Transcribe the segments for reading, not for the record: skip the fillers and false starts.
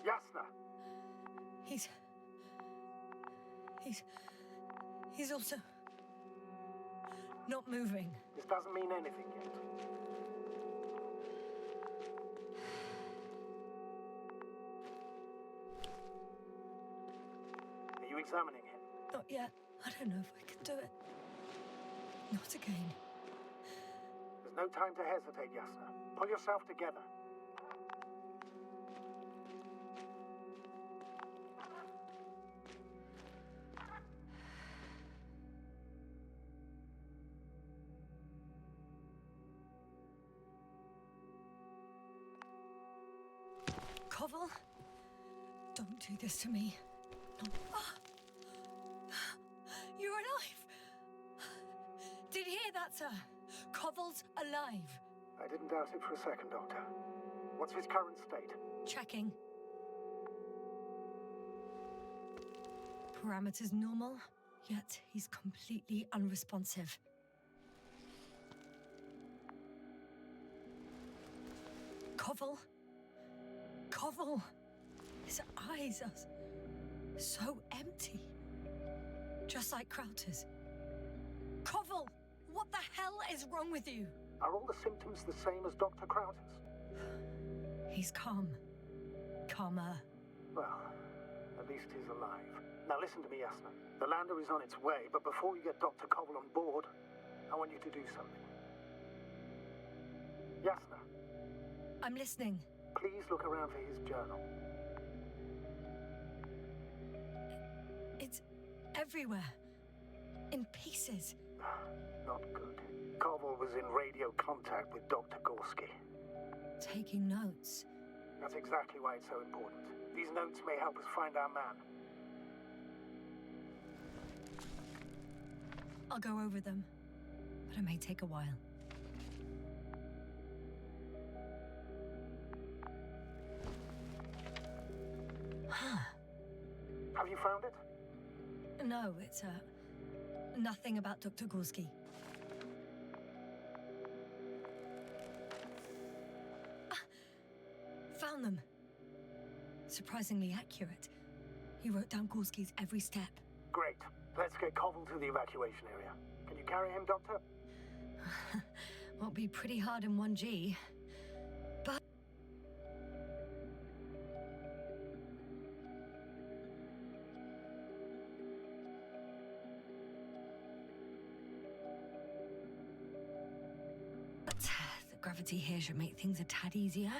Yasna! He's also not moving. This doesn't mean anything yet. Are you examining him? Not yet. I don't know if I can do it. Not again. There's no time to hesitate, Yasna. Pull yourself together. Koval? Don't do this to me. No. You're alive! Did you hear that, sir? Koval's alive. I didn't doubt it for a second, Doctor. What's his current state? Checking. Parameters normal, yet he's completely unresponsive. Koval? Koval! His eyes are so empty. Just like Krauter's. Koval! What the hell is wrong with you? Are all the symptoms the same as Dr. Krauter's? He's calm. Calmer. Well, at least he's alive. Now listen to me, Yasna. The lander is on its way, but before you get Dr. Koval on board, I want you to do something. Yasna. I'm listening. Please look around for his journal. It's everywhere. In pieces. Not good. Koval was in radio contact with Dr. Gorski. Taking notes. That's exactly why it's so important. These notes may help us find our man. I'll go over them, but it may take a while. Have you found it? No, it's nothing about Dr. Gorski. Found them. Surprisingly accurate. He wrote down Gorski's every step. Great. Let's get Koval to the evacuation area. Can you carry him, Doctor? Won't be pretty hard in 1G. But... the gravity here should make things a tad easier.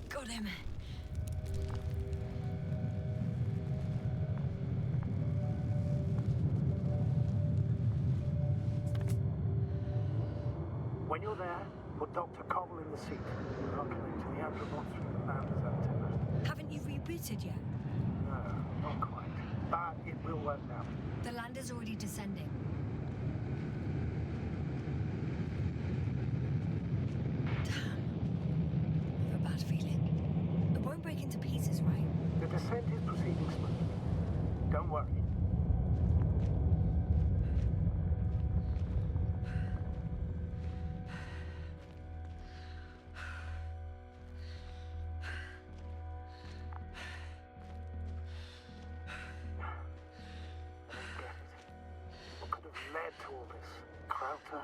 Got him. When you're there, put Dr. Koval in the seat. I'll connect to the Androbot through the lander's antenna. Haven't you rebooted yet? No, not quite. But it will work now. The lander's already descending. Break into pieces, right? The descent is proceeding smoothly. Don't worry. I get it. What could have led to all this? Krauter,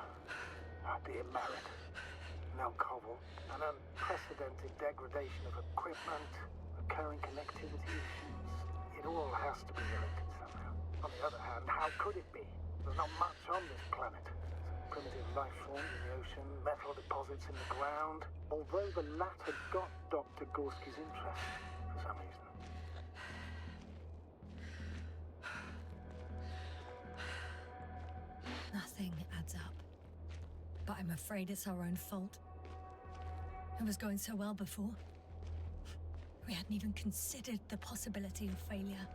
our dear Merritt, now Koval, an unprecedented degradation of equipment, recurring connectivity issues. It all has to be related somehow. On the other hand, how could it be? There's not much on this planet. Some primitive life forms in the ocean, metal deposits in the ground. Although the latter got Dr. Gorski's interest for some reason. Nothing adds up. But I'm afraid it's our own fault. It was going so well before. We hadn't even considered the possibility of failure.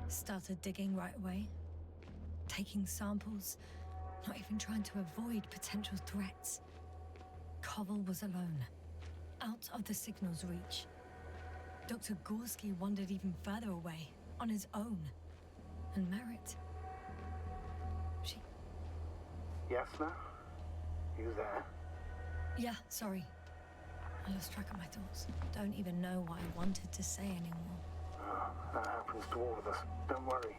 Started digging right away. Taking samples. Not even trying to avoid potential threats. Koval was alone. out of the signal's reach. Dr. Gorski wandered even further away, on his own. And Merritt... she... Yasna? You there? Yeah, sorry. I lost track of my thoughts. Don't even know what I wanted to say anymore. Oh, that happens to all of us. Don't worry.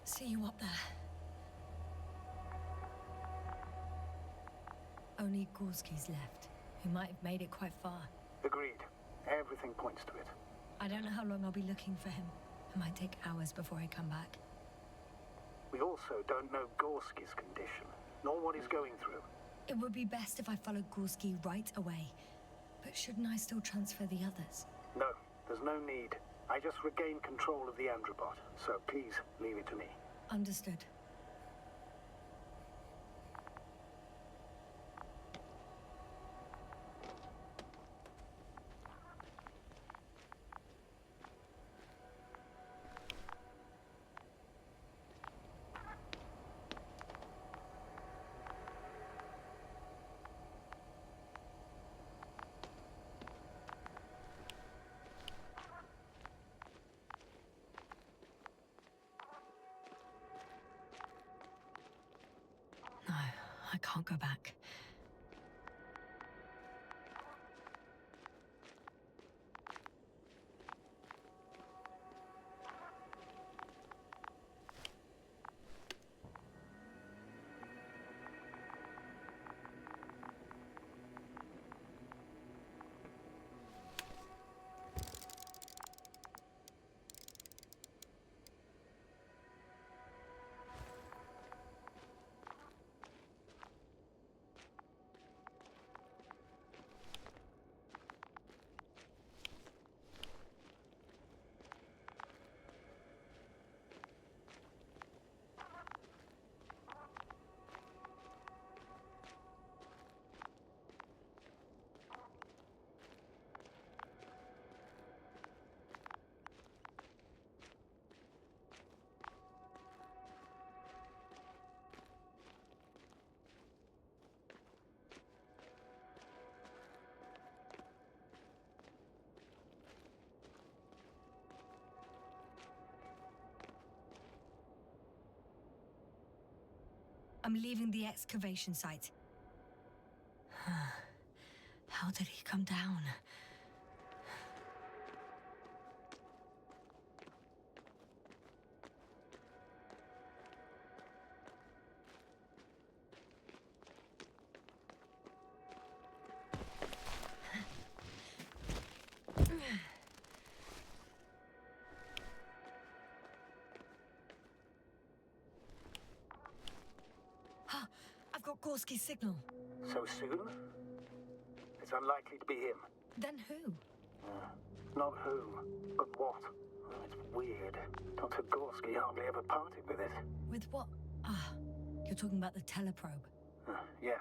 See you up there. Only Gorski's left. He might have made it quite far. Agreed. Everything points to it. I don't know how long I'll be looking for him. It might take hours before I come back. We also don't know Gorski's condition, nor what he's going through. It would be best if I followed Gorski right away. But shouldn't I still transfer the others? No, there's no need. I just regained control of the Androbot, so please leave it to me. Understood. No, I can't go back. I'm leaving the excavation site. How did he come down? I've got Gorski's signal. So soon? It's unlikely to be him. Then who? Not who, but what. It's weird. Dr. Gorski hardly ever parted with it. With what? You're talking about the teleprobe. Yes.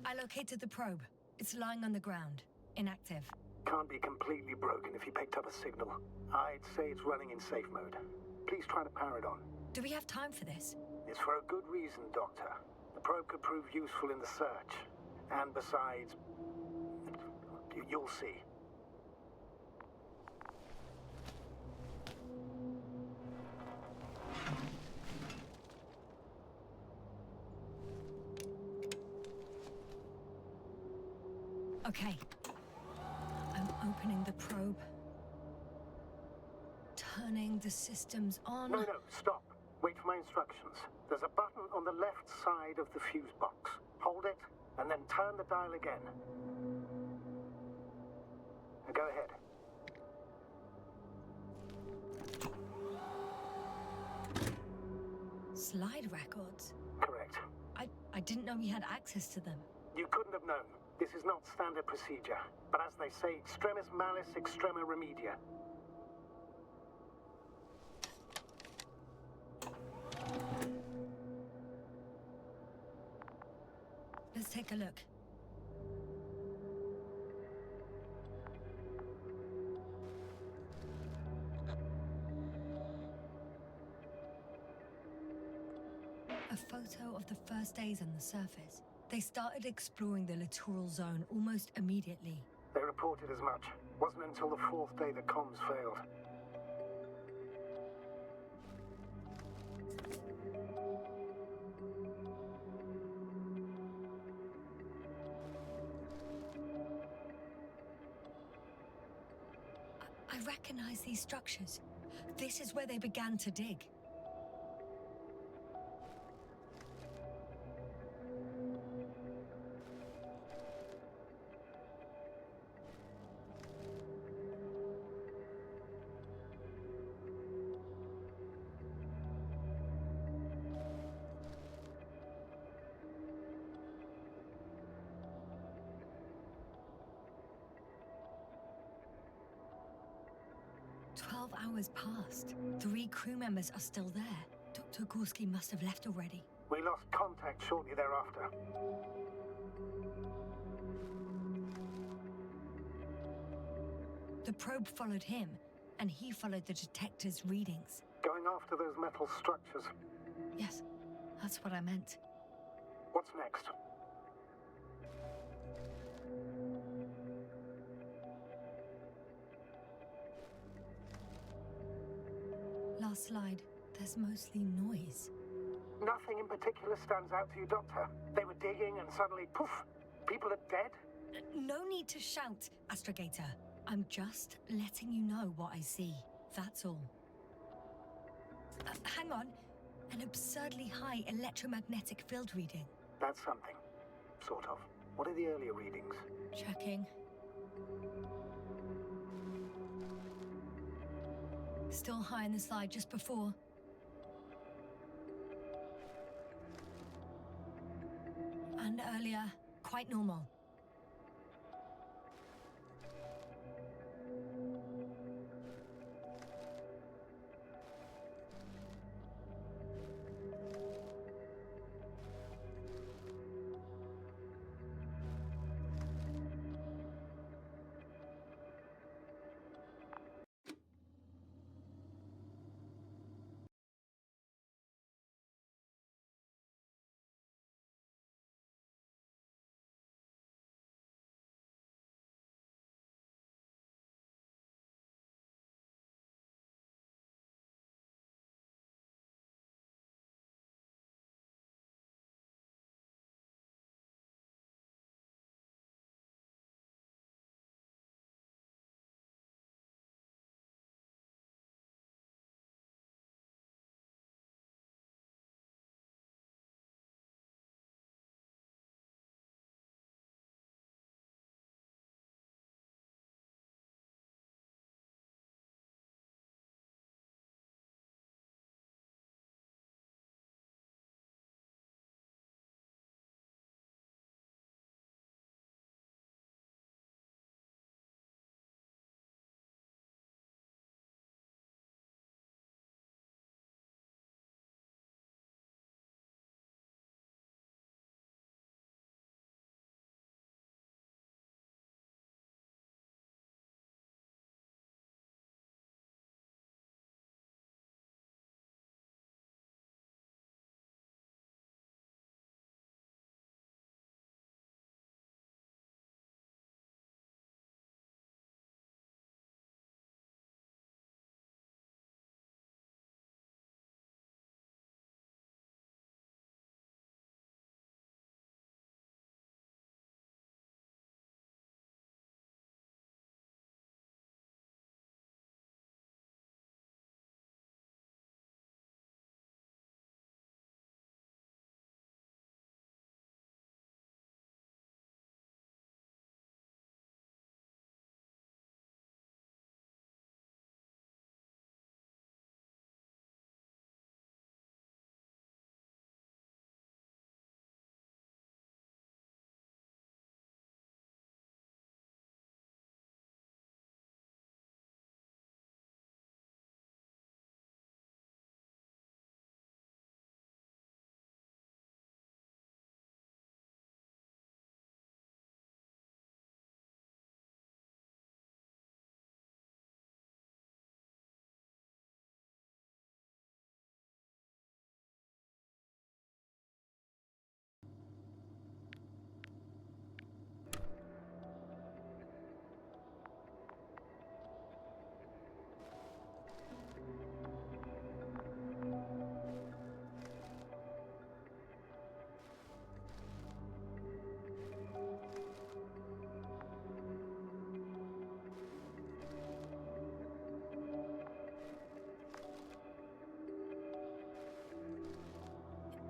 I located the probe. It's lying on the ground, inactive. Can't be completely broken if you picked up a signal. I'd say it's running in safe mode. Please try to power it on. Do we have time for this? It's for a good reason, Doctor. The probe could prove useful in the search. And besides, you'll see. Okay. I'm opening the probe. Turning the systems on. No, stop. Wait for my instructions. There's a button on the left side of the fuse box. Hold it, and then turn the dial again. Now go ahead. Slide records? Correct. I didn't know we had access to them. You couldn't have known. This is not standard procedure. But as they say, extremis malis, extrema remedia. Let's take a look. A photo of the first days on the surface. They started exploring the littoral zone almost immediately. They reported as much. Wasn't until the fourth day the comms failed. I recognize these structures. This is where they began to dig. Hours passed. 3 crew members are still there. Dr. Gorski must have left already. We lost contact shortly thereafter. The probe followed him, and he followed the detector's readings. Going after those metal structures. Yes, that's what I meant. What's next? Last slide. There's mostly noise. Nothing in particular stands out to you, Doctor? They were digging and suddenly, poof, people are dead? No need to shout, Astrogator. I'm just letting you know what I see. That's all. Hang on. An absurdly high electromagnetic field reading. That's something. Sort of. What are the earlier readings? Checking. Still high in the slide just before. And earlier, quite normal.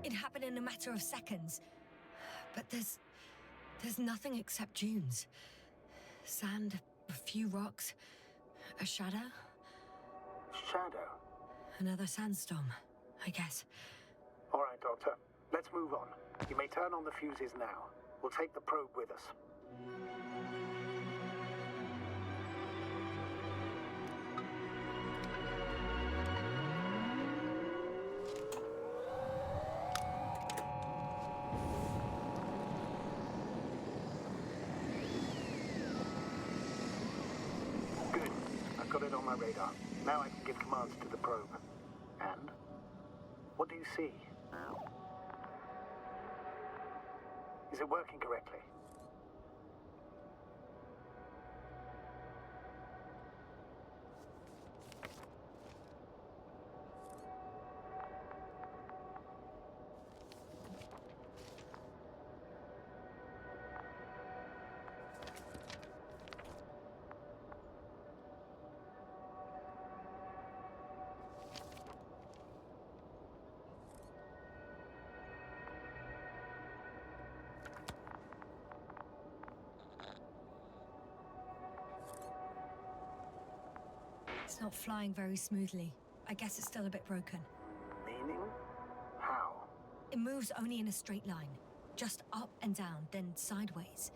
It happened in a matter of seconds. But there's nothing except dunes. Sand, a few rocks, a shadow. Shadow? Another sandstorm, I guess. All right, Doctor. Let's move on. You may turn on the fuses now. We'll take the probe with us. Good. I've got it on my radar. Now I can give commands to the probe. And? What do you see? Is it working correctly? It's not flying very smoothly. I guess it's still a bit broken. Meaning? How? It moves only in a straight line. Just up and down, then sideways.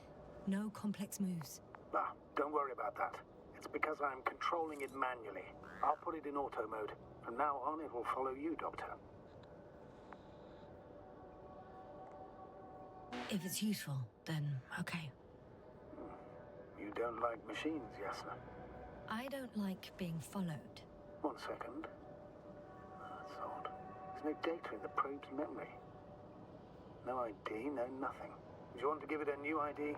No complex moves. Ah, don't worry about that. It's because I'm controlling it manually. I'll put it in auto mode. From now on, it will follow you, Doctor. If it's useful, then okay. You don't like machines, Yasna? I don't like being followed. 1 second. That's odd. There's no data in the probe's memory. No ID, no nothing. Do you want to give it a new ID?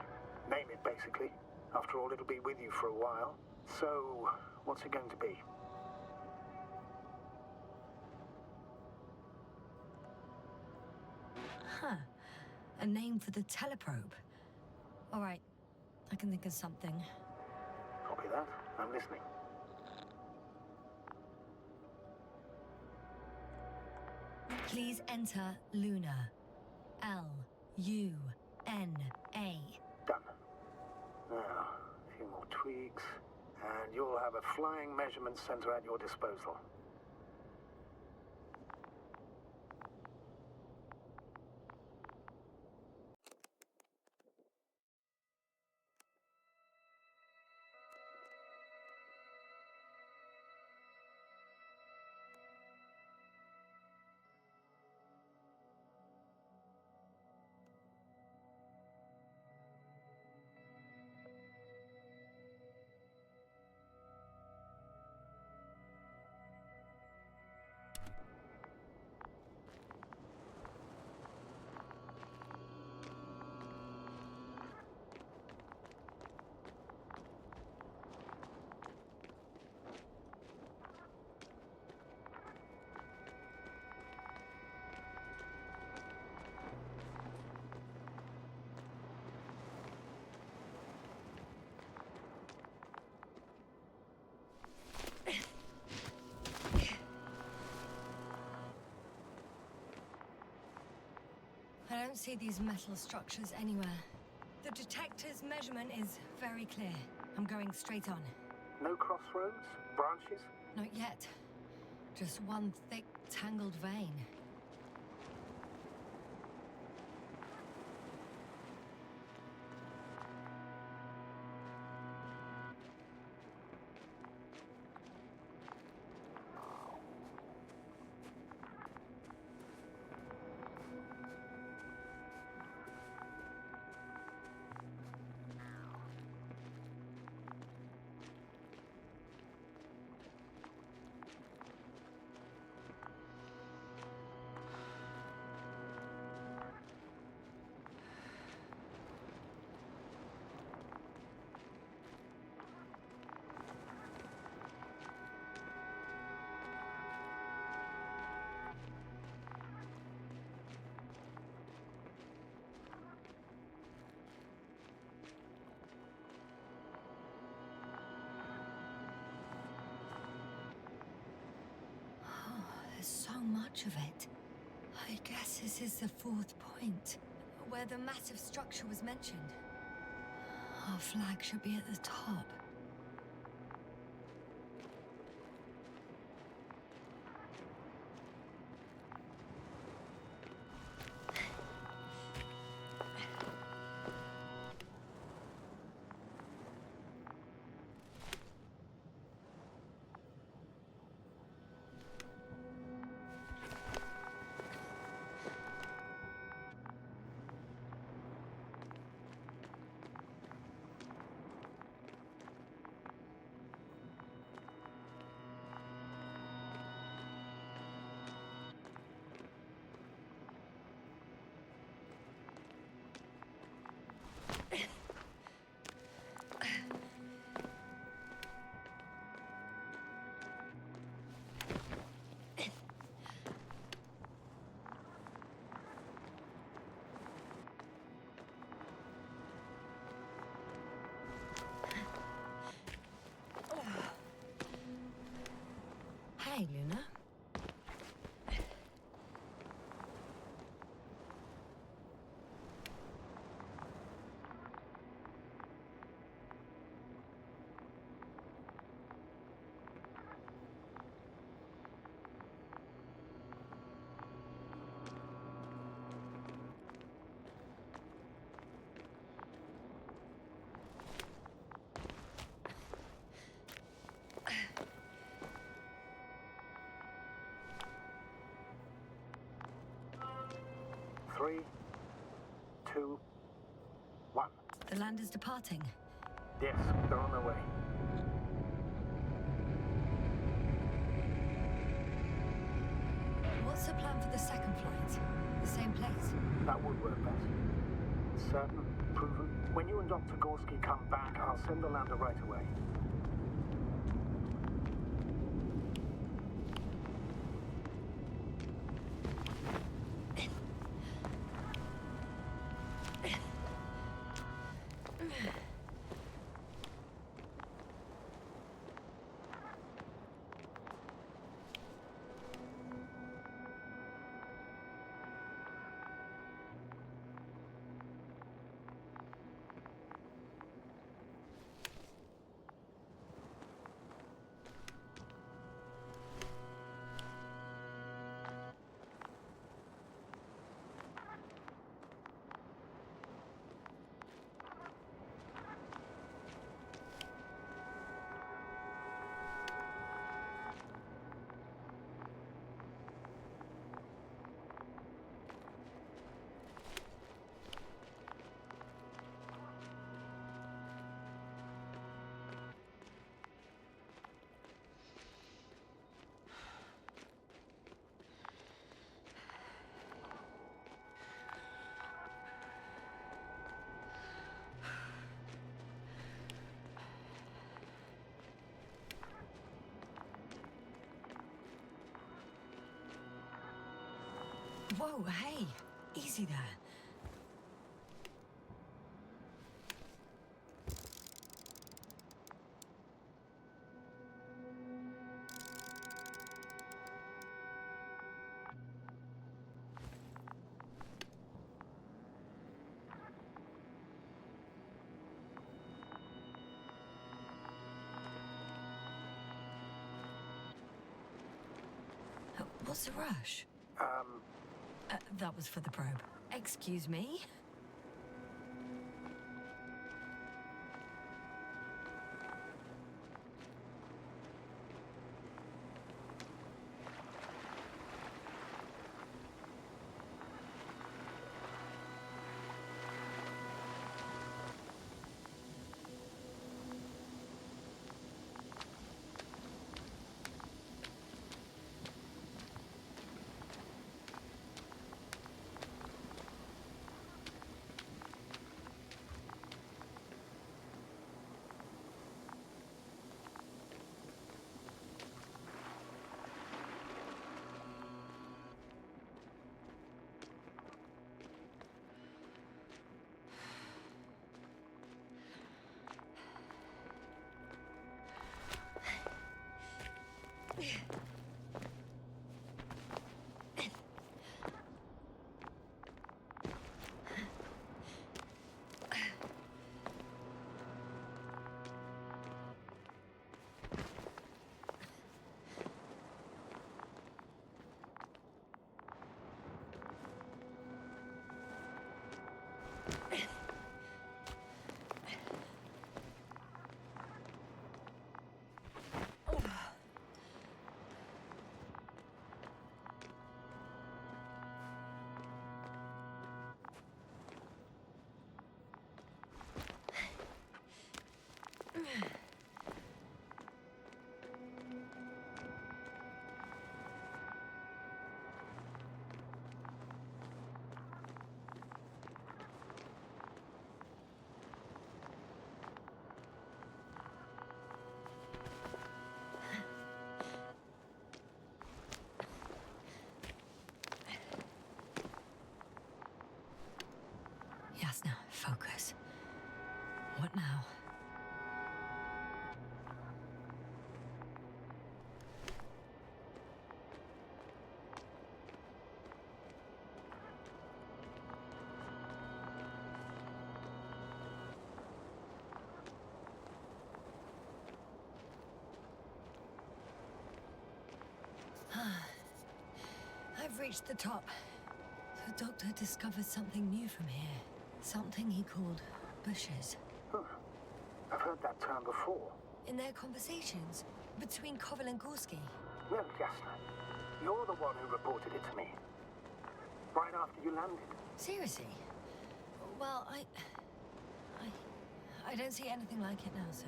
Name it, basically. After all, it'll be with you for a while. So, what's it going to be? Huh. A name for the teleprobe. All right. I can think of something. Copy that. I'm listening. Please enter Luna. L-U-N-A. Done. Now, a few more tweaks, and you'll have a flying measurement center at your disposal. I don't see these metal structures anywhere. The detector's measurement is very clear. I'm going straight on. No crossroads? Branches? Not yet. Just one thick, tangled vein. There's so much of it. I guess this is the fourth point, where the massive structure was mentioned. Our flag should be at the top. Hey, Luna. Three, two, one. The land is departing. Yes, they're on their way. What's the plan for the second flight? The same place? That would work best. Certain, proven. When you and Dr. Gorski come back, I'll send the lander right away. Whoa, hey! Easy there. What's the rush? That was for the probe. Excuse me? Yasna, focus. What now? I've reached the top. The doctor discovered something new from here. Something he called bushes. I've heard that term before. In their conversations between Koval and Gorski. No, Yasna. You're the one who reported it to me. Right after you landed. Seriously? Well, I don't see anything like it now, sir.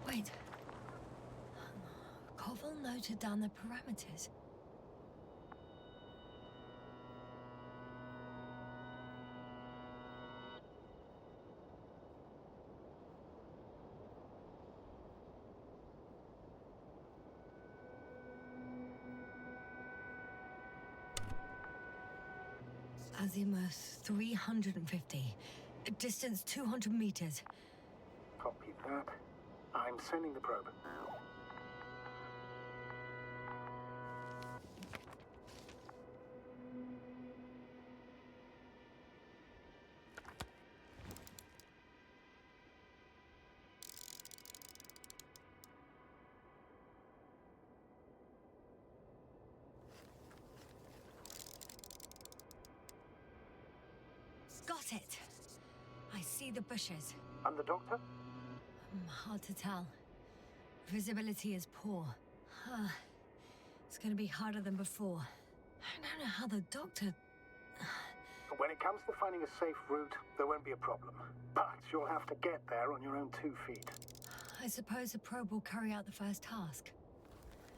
Wait. Koval noted down the parameters. Azimuth 350. Distance 200 meters. Copy that. I'm sending the probe. Got it. I see the bushes. And the doctor? Hard to tell. Visibility is poor. It's gonna be harder than before. I don't know how the doctor... When it comes to finding a safe route, there won't be a problem. But you'll have to get there on your own 2 feet. I suppose the probe will carry out the first task.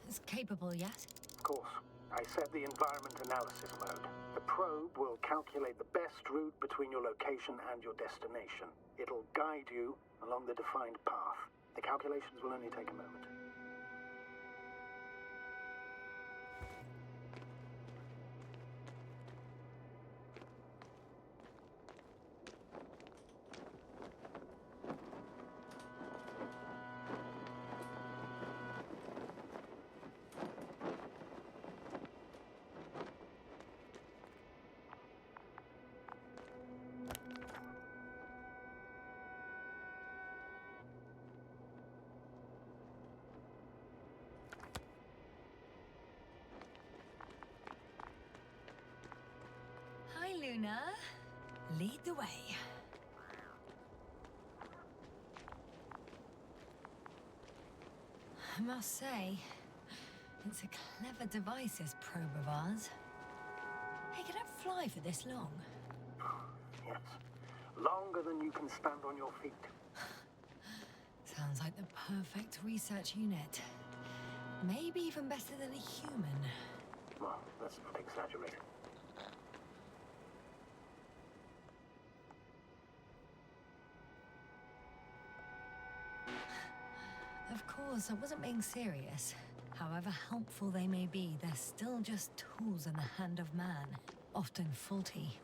It's capable, yes? Of course. I set the environment analysis mode. The probe will calculate the best route between your location and your destination. It'll guide you along the defined path. The calculations will only take a moment. Hi, Luna. Lead the way. I must say, it's a clever device, this probe of ours. Hey, can it fly for this long? Yes. Longer than you can stand on your feet. Sounds like the perfect research unit. Maybe even better than a human. Well, let's not exaggerate. Of course, I wasn't being serious. However helpful they may be, they're still just tools in the hand of man, often faulty.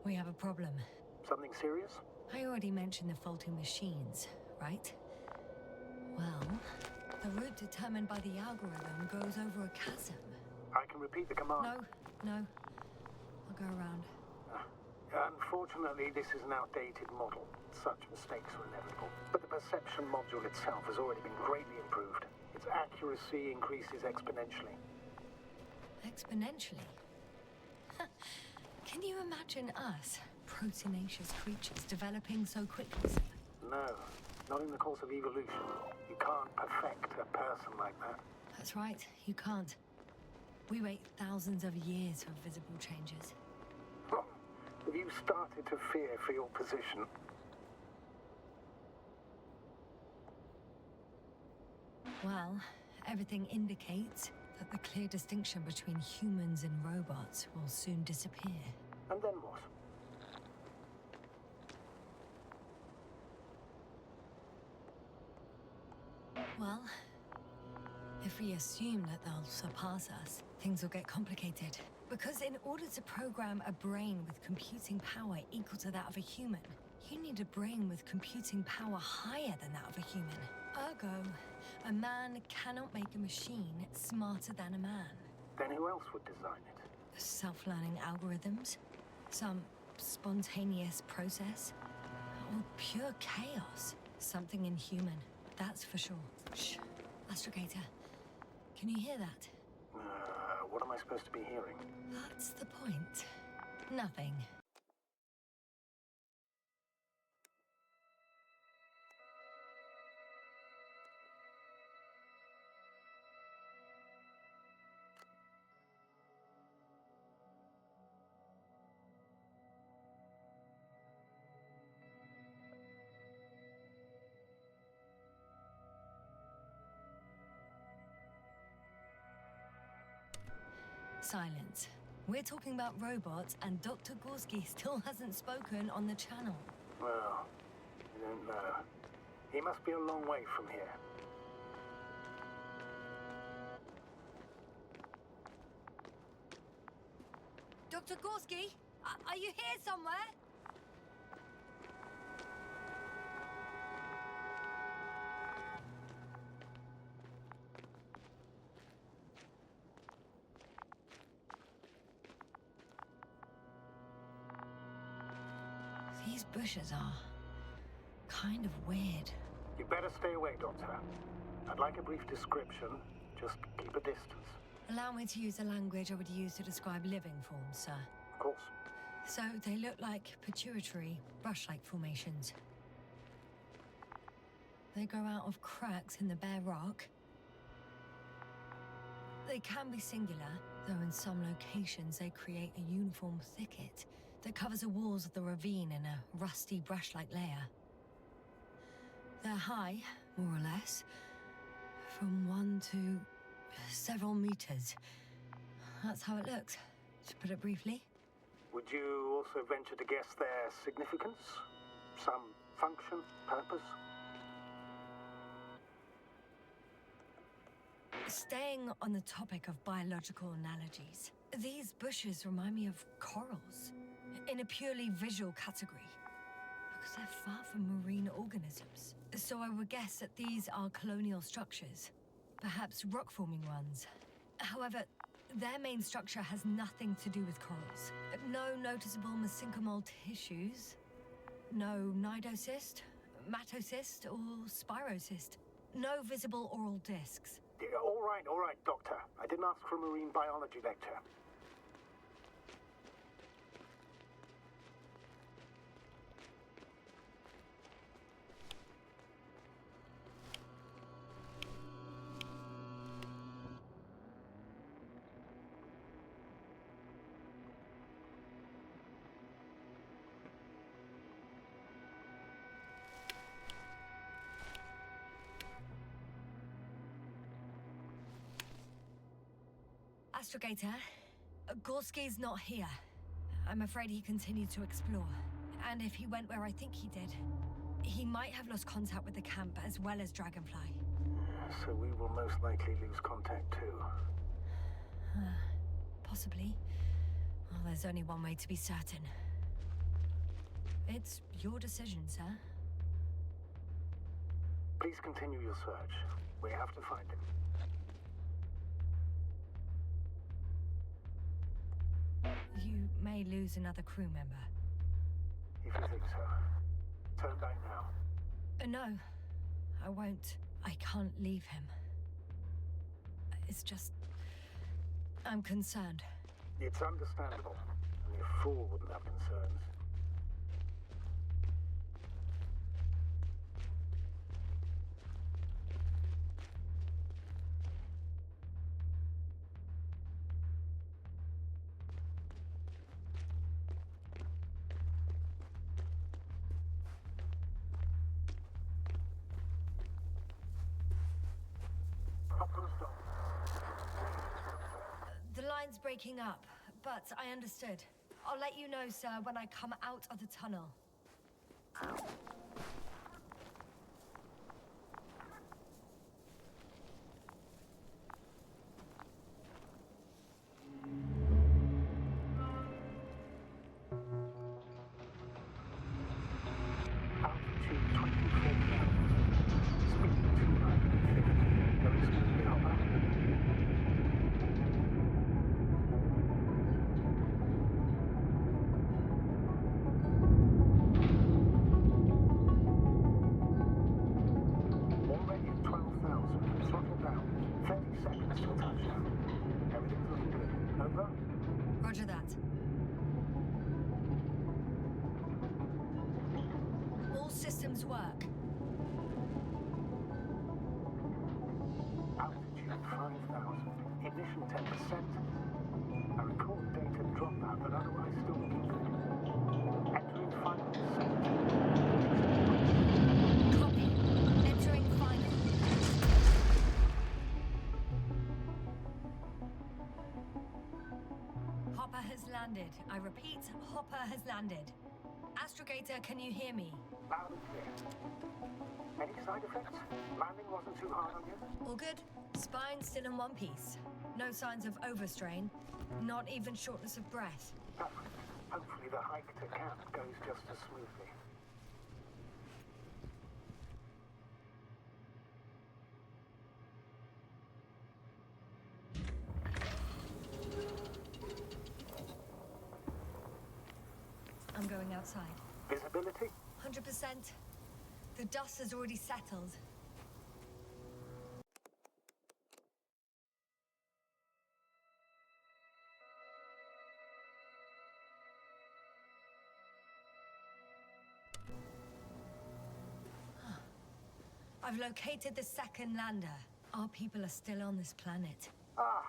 We have a problem. Something serious? I already mentioned the faulty machines, right? Well, the route determined by the algorithm goes over a chasm. I can repeat the command. No. I'll go around. Unfortunately, this is an outdated model. Such mistakes are inevitable. But the perception module itself has already been greatly improved. Its accuracy increases exponentially. Exponentially? Can you imagine us, proteinaceous creatures, developing so quickly, sir? No, not in the course of evolution. You can't perfect a person like that. That's right, you can't. We wait thousands of years for visible changes. Have you started to fear for your position? Well, everything indicates that the clear distinction between humans and robots will soon disappear. And then what? Well, if we assume that they'll surpass us, things will get complicated. Because in order to program a brain with computing power equal to that of a human, you need a brain with computing power higher than that of a human. Ergo, a man cannot make a machine smarter than a man. Then who else would design it? Self-learning algorithms? Some spontaneous process? Or pure chaos? Something inhuman, that's for sure. Shh. Astrogator, can you hear that? What am I supposed to be hearing? That's the point. Nothing. Silence. We're talking about robots, and Dr. Gorski still hasn't spoken on the channel. Well, I don't know. He must be a long way from here. Dr. Gorski, are you here somewhere? These bushes are kind of weird. You better stay away, Doctor. I'd like a brief description. Just keep a distance. Allow me to use the language I would use to describe living forms, sir. Of course. So they look like pituitary, brush-like formations. They grow out of cracks in the bare rock. They can be singular, though in some locations they create a uniform thicket that covers the walls of the ravine in a rusty brush-like layer. They're high, more or less, from 1 to several meters. That's how it looks, to put it briefly. Would you also venture to guess their significance? Some function, purpose? Staying on the topic of biological analogies, these bushes remind me of corals, in a purely visual category, because they're far from marine organisms. So I would guess that these are colonial structures, perhaps rock-forming ones. However, their main structure has nothing to do with corals. No noticeable mesenchymal tissues, no nidocyst, matocyst, or spirocyst. No visible oral discs. All right, Doctor. I didn't ask for a marine biology lecture. Astrogator, Gorski's not here. I'm afraid he continued to explore. And if he went where I think he did, he might have lost contact with the camp as well as Dragonfly. So we will most likely lose contact too. Possibly. Well, there's only one way to be certain. It's your decision, sir. Please continue your search. We have to find him. You may lose another crew member. If you think so. Turn back now. No, I won't. I can't leave him. It's just... I'm concerned. It's understandable. Only a fool wouldn't have concerns. The line's breaking up, but I understood. I'll let you know, sir, when I come out of the tunnel. Altitude 24,000. Speed 250. Very smoothly, Hopper. Already at 12,000. Throttle down. 30 seconds till touchdown. Everything's looking good. Over? Roger that. All systems work. Altitude 5,000. Ignition 10%. I record data dropout, but otherwise still looking good. Entering final descent. Copy. Entering final. Hopper has landed. I repeat, Hopper has landed. Astrogator, can you hear me? Loud and clear. Any side effects? Landing wasn't too hard on you? All good? Spine still in one piece. No signs of overstrain. Not even shortness of breath. Perfect. Hopefully the hike to camp goes just as smoothly. I'm going outside. Visibility? 100%. The dust has already settled. I've located the second lander. Our people are still on this planet. Ah,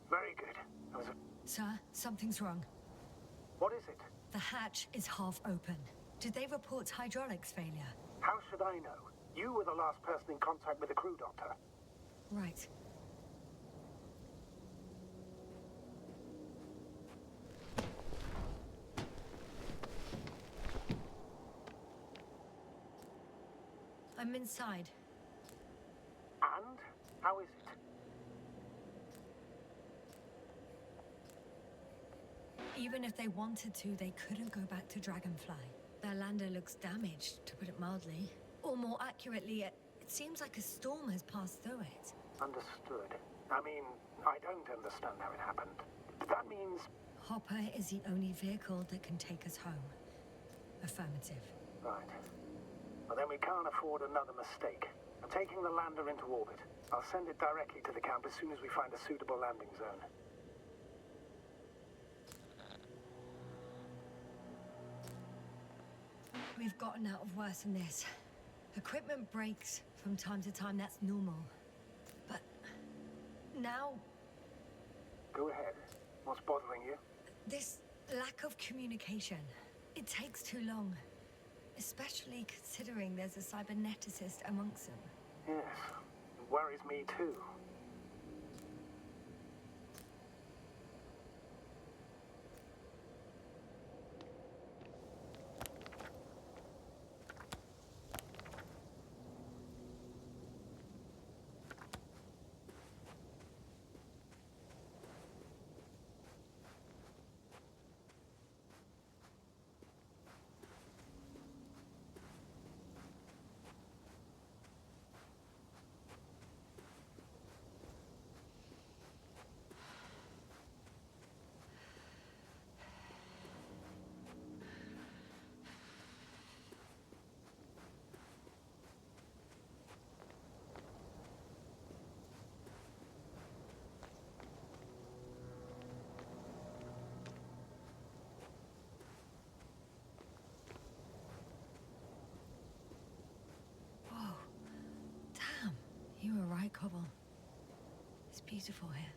very good. That was a... Sir, something's wrong. What is it? The hatch is half open. Did they report hydraulics failure? How should I know? You were the last person in contact with the crew doctor. Right. I'm inside. And? How is it? Even if they wanted to, they couldn't go back to Dragonfly. Their lander looks damaged, to put it mildly. Or more accurately, it seems like a storm has passed through it. Understood. I mean, I don't understand how it happened. That means... Hopper is the only vehicle that can take us home. Affirmative. Right. Well, then we can't afford another mistake. I'm taking the lander into orbit. I'll send it directly to the camp as soon as we find a suitable landing zone. We've gotten out of worse than this. Equipment breaks from time to time, that's normal. But now, Go ahead. What's bothering you? this lack of communication, it takes too long. Especially considering there's a cyberneticist amongst them. Yes. It worries me too. You were right, Cobble. It's beautiful here.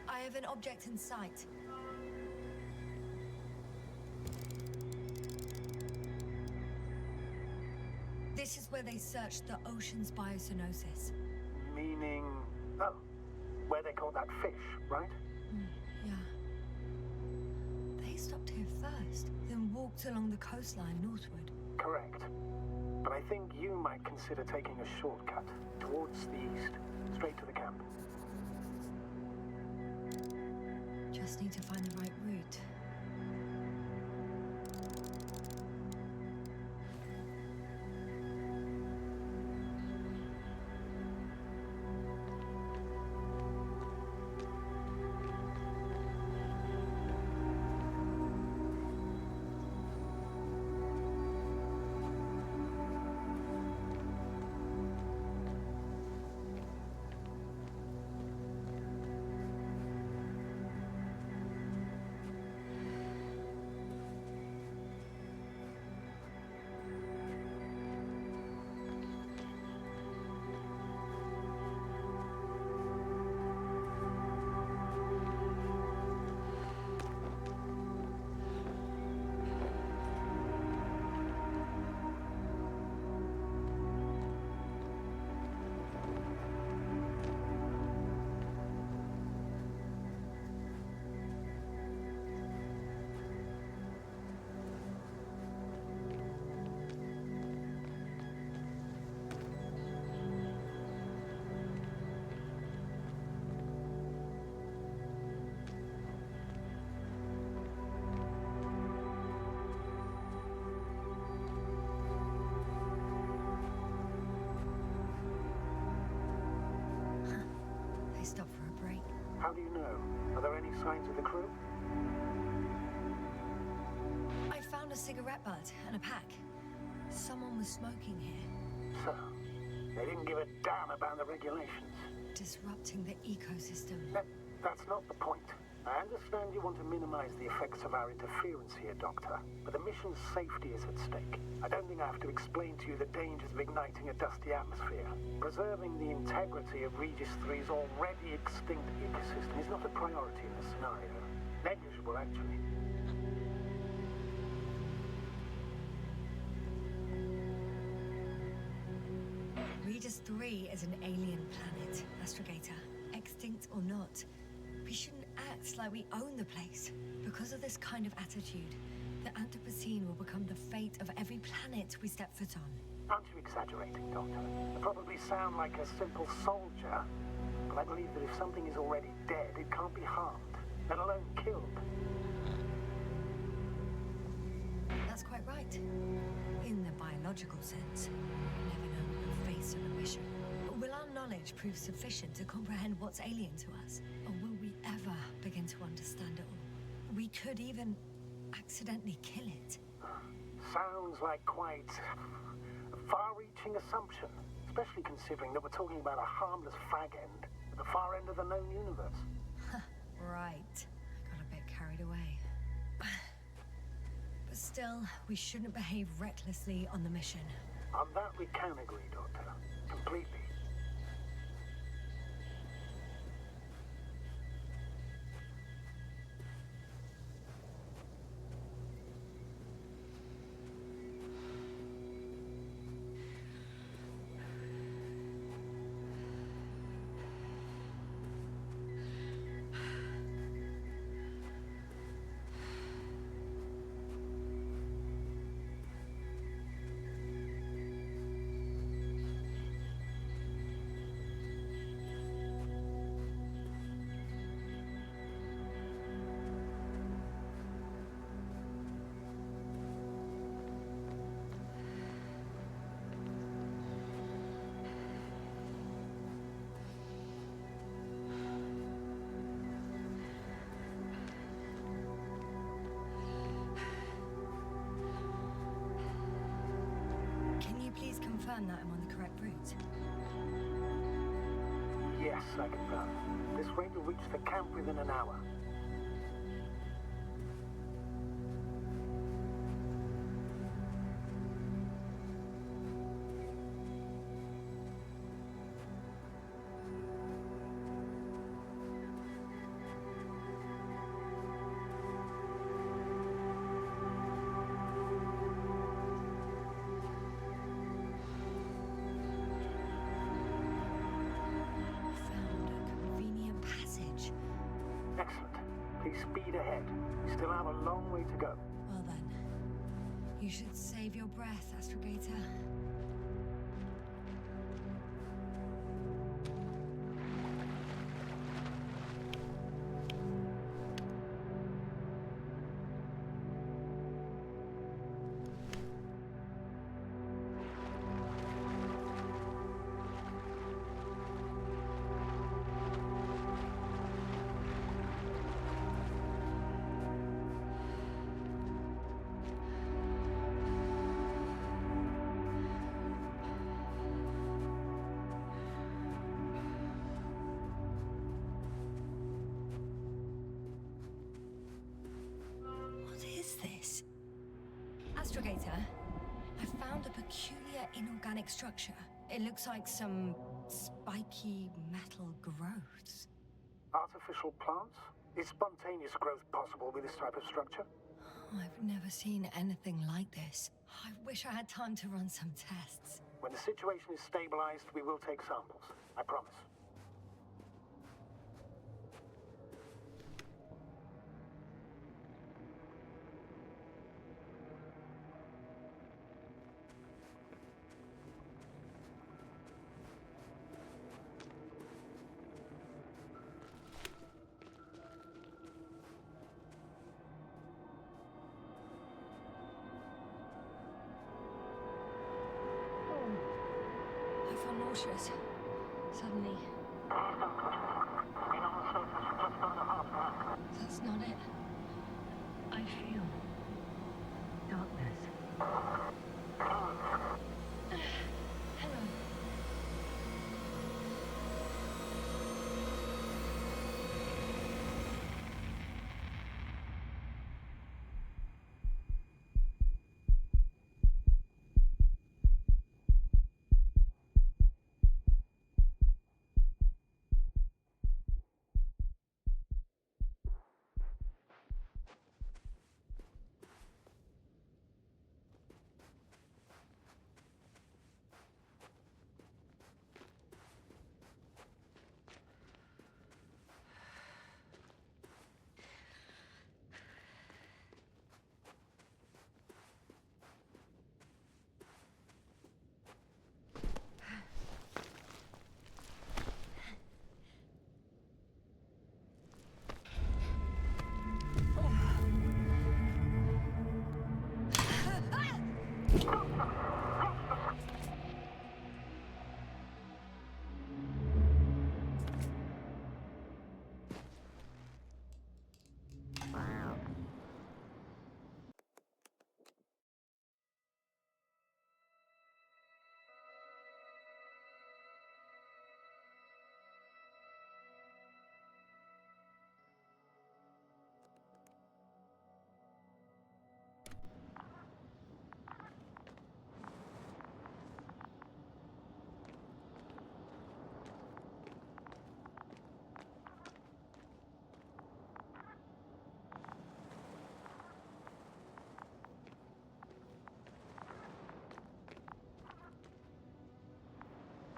I have an object in sight. This is where they searched the ocean's biocenosis. Meaning... Oh, where they caught that fish, right? Yeah. They stopped here first, then walked along the coastline northward. Correct. But I think you might consider taking a shortcut towards the east, straight to the camp. Just need to find the right route. They stopped for a break. How do you know? Are there any signs of the crew? I found a cigarette butt and a pack. Someone was smoking here, So, they didn't give a damn about the regulations. disrupting the ecosystem. That's not the point. I understand you want to minimize the effects of our interference here, Doctor, but the mission's safety is at stake. I don't think I have to explain to you the dangers of igniting a dusty atmosphere. Preserving the integrity of Regis 3's already extinct ecosystem is not a priority in this scenario. Negligible, actually. Regis 3 is an alien planet, Astrogator. Extinct or not. We shouldn't act like we own the place. Because of this kind of attitude, the Anthropocene will become the fate of every planet we step foot on. Aren't you exaggerating, Doctor? I probably sound like a simple soldier, but I believe that if something is already dead, it can't be harmed, let alone killed. That's quite right. In the biological sense. You never know what you'll face on a mission. But will our knowledge prove sufficient to comprehend what's alien to us? Or will we ever begin to understand it all? We could even accidentally kill it. Sounds like quite a far-reaching assumption, especially considering that we're talking about a harmless fag end at the far end of the known universe. Right. Got a bit carried away. But still, we shouldn't behave recklessly on the mission. On that we can agree, Doctor. Completely. confirm that I'm on the correct route? Yes, I confirm. This train will reach the camp within an hour. Found a convenient passage. Excellent. Please speed ahead. We still have a long way to go. Well then, you should save your breath, Astrogator. What is this? Astrogator, I found a peculiar inorganic structure. It looks like some spiky metal growths. Artificial plants? Is spontaneous growth possible with this type of structure? I've never seen anything like this. I wish I had time to run some tests. When the situation is stabilized, we will take samples. I promise. I feel nauseous. Suddenly. That's not it. I feel darkness. Hang on.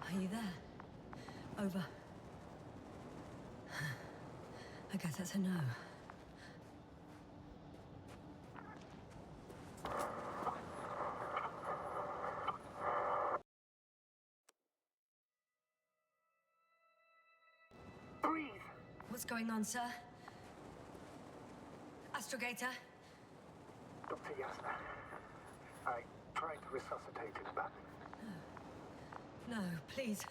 Are you there? Over. I guess that's a no. Breathe! What's going on, sir? Astrogator? Dr. Yasna. I tried to resuscitate him, but No, please.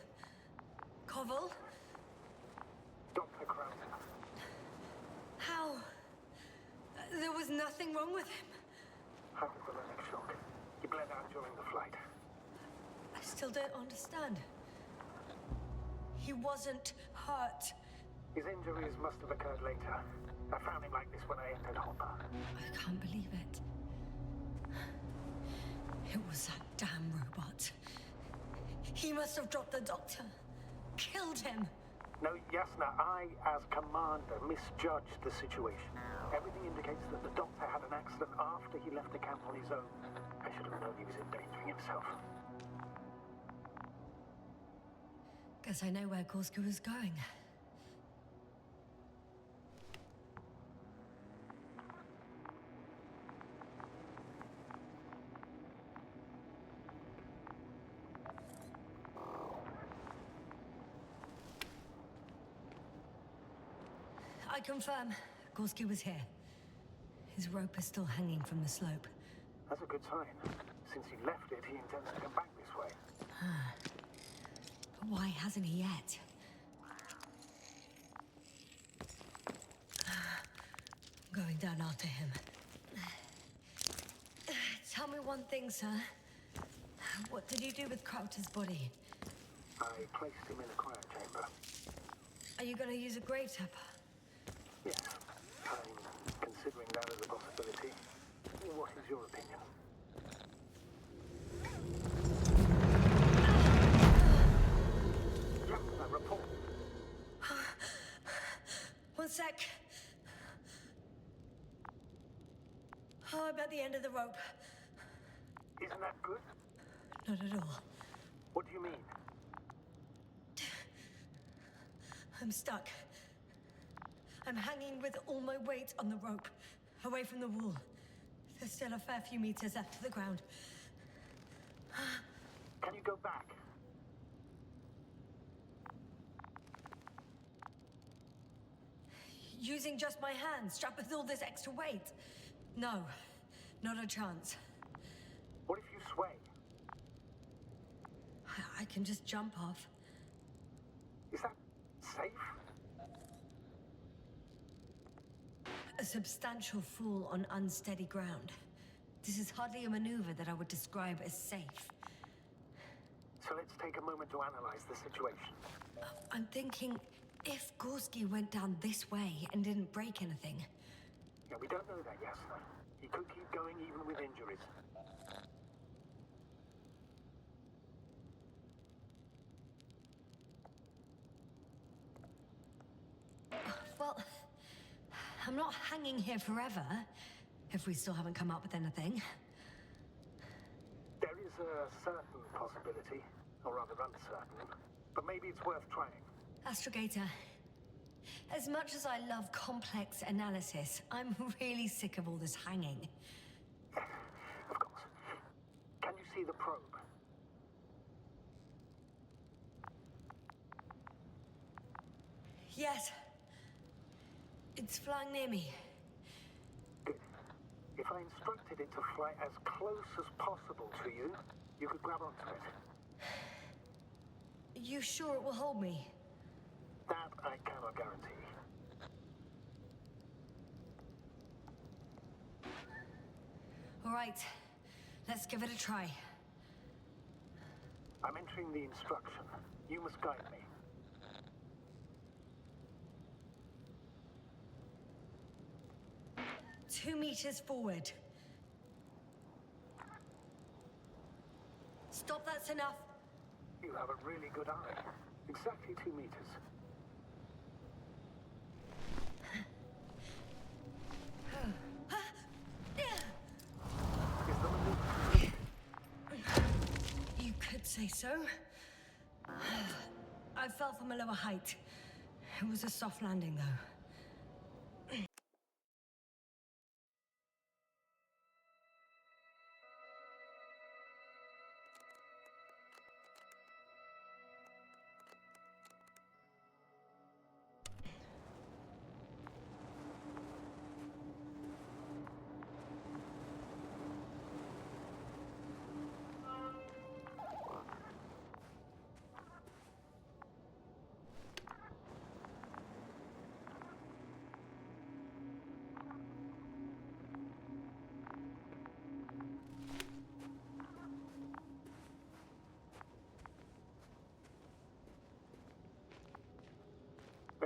Koval? Dr. Krauser. How? There was nothing wrong with him. Hypothalamic shock. He bled out during the flight. still don't understand. He wasn't hurt. His injuries must have occurred later. I found him like this when I entered Hopper. I can't believe it. It was that damn robot. He must have dropped the doctor. Killed him. No, Yasna, I, as commander, misjudged the situation. Everything indicates that the doctor had an accident after he left the camp on his own. I should have known he was endangering himself. Guess I know where Gorska was going. I confirm, Gorski was here. His rope is still hanging from the slope. That's a good sign. Since he left it, he intends to come back this way. But why hasn't he yet? I'm going down after him. Tell me one thing, sir. What did you do with Crowter's body? I placed him in a quiet chamber. Are you going to use a grave tapper? Yes, I'm considering that as a possibility. What is your opinion? Yeah, report. One sec. Oh, I'm at the end of the rope. Isn't that good? Not at all. What do you mean? I'm stuck. I'm hanging with all my weight on the rope, away from the wall. There's still a fair few meters left to the ground. Can you go back? Using just my hands, strapped with all this extra weight? No, not a chance. What if you sway? I can just jump off. Is that safe? A substantial fall on unsteady ground. This is hardly a maneuver that I would describe as safe. So let's take a moment to analyze the situation. I'm thinking, if Gorski went down this way and didn't break anything... Yeah, we don't know that, Yasna. He could keep going even with injuries. Well, I'm not hanging here forever, if we still haven't come up with anything. There is a certain possibility, or rather uncertain, but maybe it's worth trying. Astrogator, as much as I love complex analysis, I'm really sick of all this hanging. Of course. Can you see the probe? Yes. It's flying near me. Good. If I instructed it to fly as close as possible to you, you could grab onto it. You sure it will hold me? That I cannot guarantee. All right. Let's give it a try. I'm entering the instruction. You must guide me. Two meters forward. Stop, that's enough. You have a really good eye. Exactly 2 meters. Is the maneuver? You could say so. I fell from a lower height. It was a soft landing, though.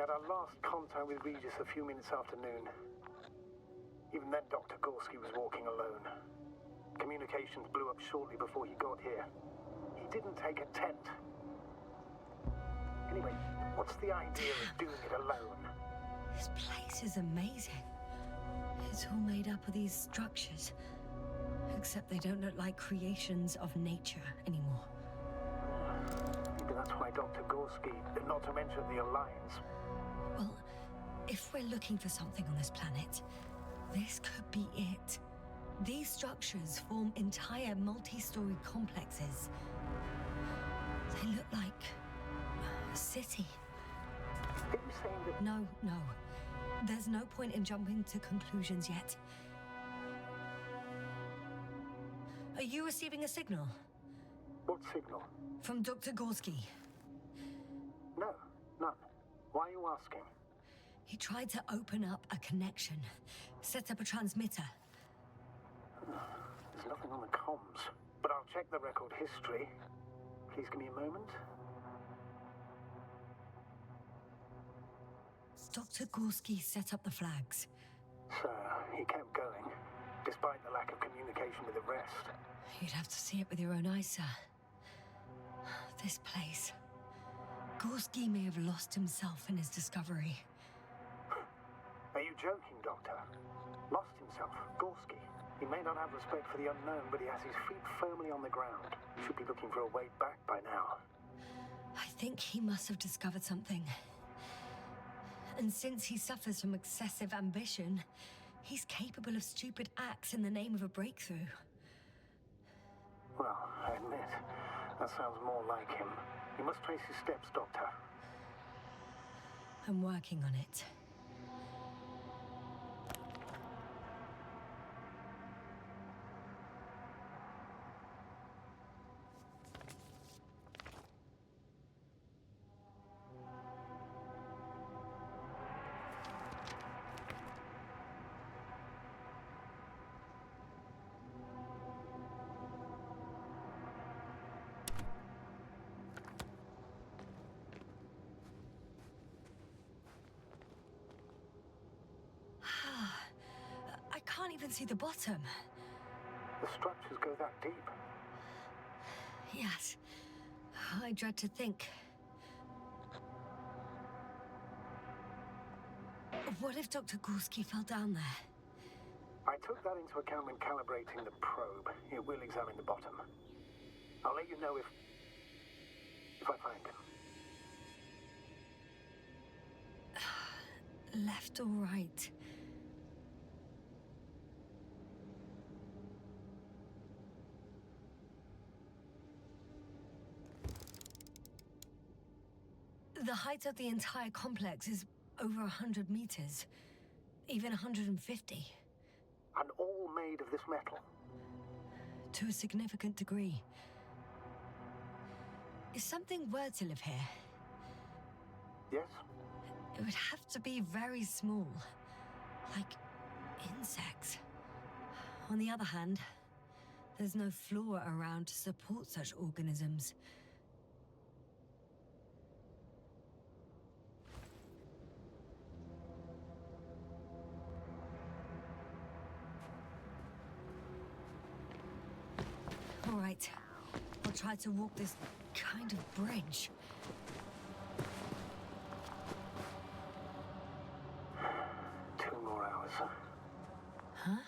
had our last contact with Regis a few minutes after noon. Even then, Dr. Gorski was walking alone. Communications blew up shortly before he got here. He didn't take a tent. Anyway, what's the idea of doing it alone? This place is amazing. It's all made up of these structures. Except they don't look like creations of nature anymore. Maybe that's why Dr. Gorski, not to mention the Alliance. Well, if we're looking for something on this planet, this could be it. These structures form entire multi-story complexes. They look like a city. Are you saying that... No. There's no point in jumping to conclusions yet. Are you receiving a signal? What signal? From Dr. Gorski. No, none. Why are you asking? He tried to open up a connection, set up a transmitter. There's nothing on the comms, but I'll check the record history. Please give me a moment. Dr. Gorski set up the flags. So, he kept going, despite the lack of communication with the rest. You'd have to see it with your own eyes, sir. This place. Gorski may have lost himself in his discovery. Are you joking, Doctor? Lost himself, Gorski. He may not have respect for the unknown, but he has his feet firmly on the ground. Should be looking for a way back by now. I think he must have discovered something. And since he suffers from excessive ambition, he's capable of stupid acts in the name of a breakthrough. Well, I admit, that sounds more like him. You must trace his steps, Doctor. I'm working on it. I can't even see the bottom. The structures go that deep. Yes. I dread to think. What if Dr. Gorski fell down there? I took that into account when calibrating the probe. It will examine the bottom. I'll let you know if I find him. Left or right? The height of the entire complex is over 100 meters, even 150. And all made of this metal? To a significant degree. If something were to live here... Yes? It would have to be very small. Like insects. On the other hand, there's no floor around to support such organisms. All right, I'll try to walk this kind of bridge. 2 more hours. Huh?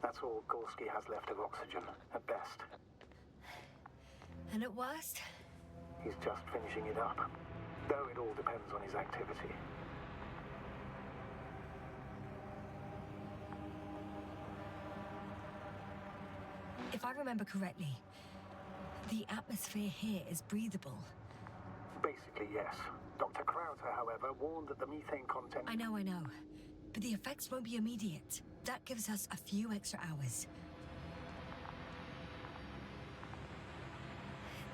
That's all Gorski has left of oxygen, at best. And at worst? He's just finishing it up. Though it all depends on his activity. If I remember correctly, the atmosphere here is breathable. Basically, yes. Dr. Krauter, however, warned that the methane content... I know. But the effects won't be immediate. That gives us a few extra hours.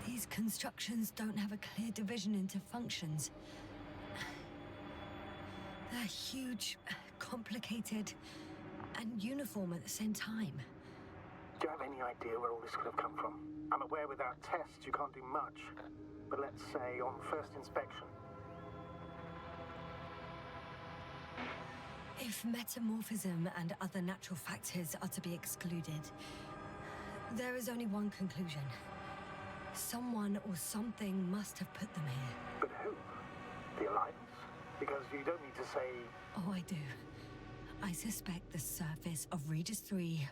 These constructions don't have a clear division into functions. They're huge, complicated, and uniform at the same time. Do you have any idea where all this could have come from? I'm aware without tests you can't do much. But let's say on first inspection. If metamorphism and other natural factors are to be excluded, there is only one conclusion. Someone or something must have put them here. But who? The Alliance? Because you don't need to say... Oh, I do. I suspect the surface of Regis 3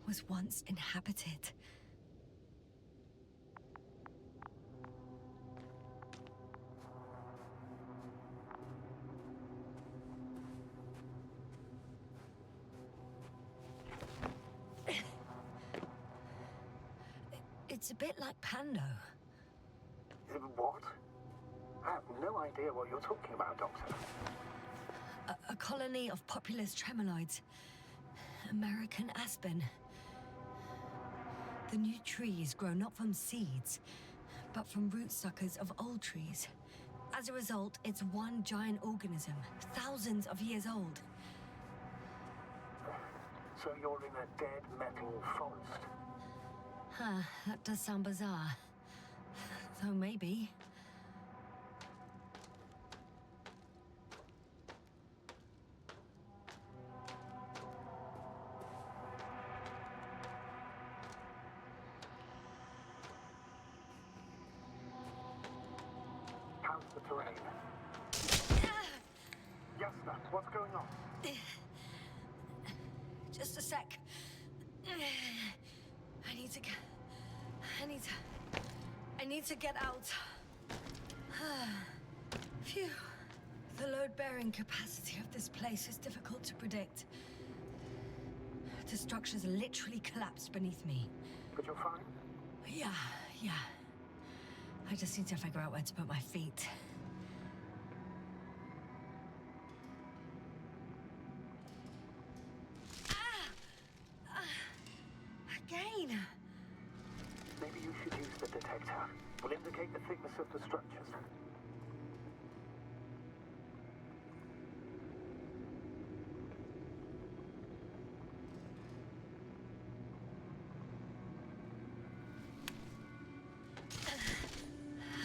was once inhabited. It's a bit like Pando. What? I have no idea what you're talking about, Doctor. A colony of populous tremoloids. American aspen. The new trees grow not from seeds, but from rootsuckers of old trees. As a result, it's one giant organism, thousands of years old. So you're in a dead metal forest? Huh, that does sound bizarre. Though maybe. How's the terrain? Yasna, what's going on? Just a sec. I need to get out. Phew. The load-bearing capacity of this place is difficult to predict. The structures literally collapsed beneath me. But you're fine? Yeah. I just need to figure out where to put my feet. Again! Maybe you should use the detector. Will indicate the thickness of the structures.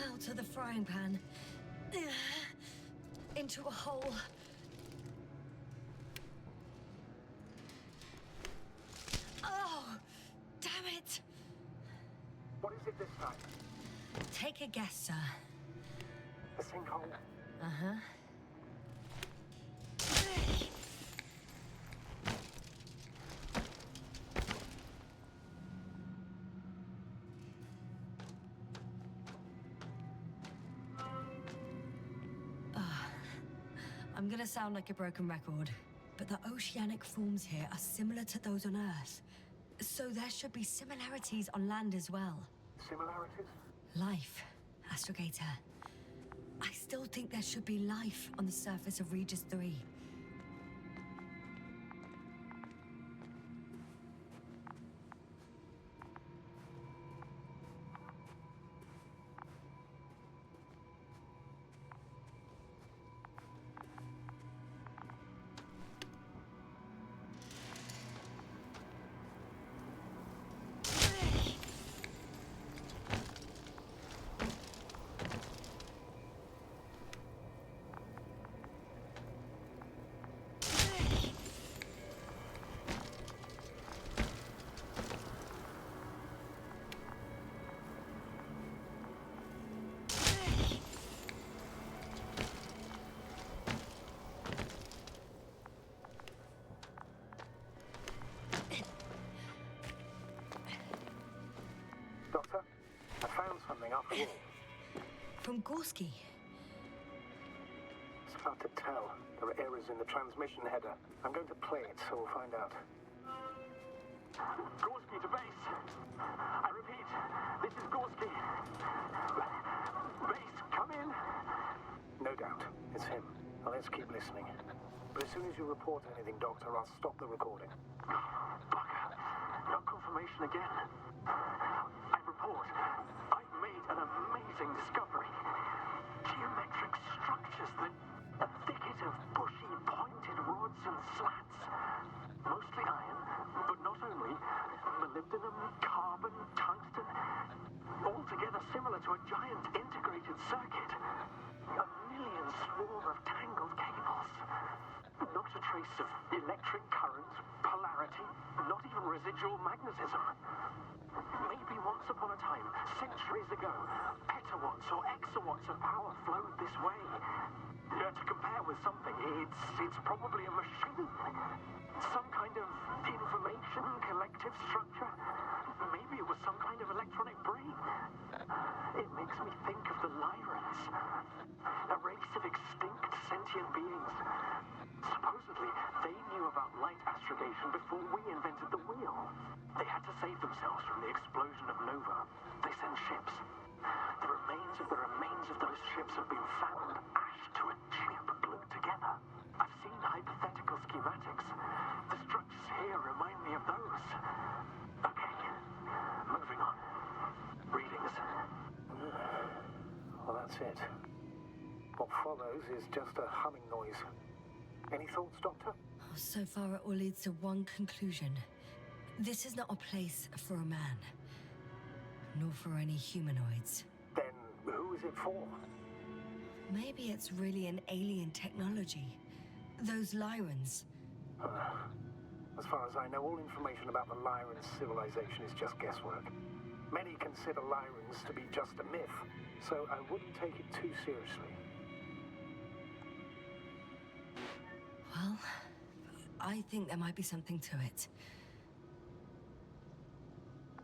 Out of the frying pan. Into a hole. Oh, damn it! What is it this time? Take a guess, sir. A sinkhole? Uh-huh. I'm gonna sound like a broken record, but the oceanic forms here are similar to those on Earth. So there should be similarities on land as well. Similarities? Life, Astrogator. I still think there should be life on the surface of Regis 3. Doctor, I found something after all. From Gorski. It's hard to tell. There are errors in the transmission header. I'm going to play it, so we'll find out. Gorski to base. I repeat, this is Gorski. Base, come in. No doubt, it's him. Now let's keep listening. But as soon as you report anything, Doctor, I'll stop the recording. Bugger. No confirmation again. I report. I've made an amazing discovery. Geometric structures that a thicket of bushy, pointed rods and slats. Mostly iron, but not only. Molybdenum, carbon, tungsten. Altogether similar to a giant integrated circuit. A million swarm of tangled cables. not a trace of electric current, polarity, not even residual magnetism. Maybe once upon a time, centuries ago, petawatts or exawatts of power flowed this way. To compare with something, it's probably a machine. Some kind of information collective structure. Maybe it was some kind of electronic brain. It makes me think of the Lyrans, a race of extinct sentient beings. Supposedly, they knew about light astrogation before we invented the wheel. They had to save themselves from the explosion of Nova. They sent ships. The remains of those ships have been found, ashed to a chip glued together. I've seen hypothetical schematics. The structures here remind me of those. Okay, moving on. Readings. Well, that's it. What follows is just a humming noise. Any thoughts, Doctor? So far, it all leads to one conclusion. This is not a place for a man, nor for any humanoids. Then who is it for? Maybe it's really an alien technology. Those Lyrans. As far as I know, all information about the Lyran civilization is just guesswork. Many consider Lyrans to be just a myth, so I wouldn't take it too seriously. Well, I think there might be something to it.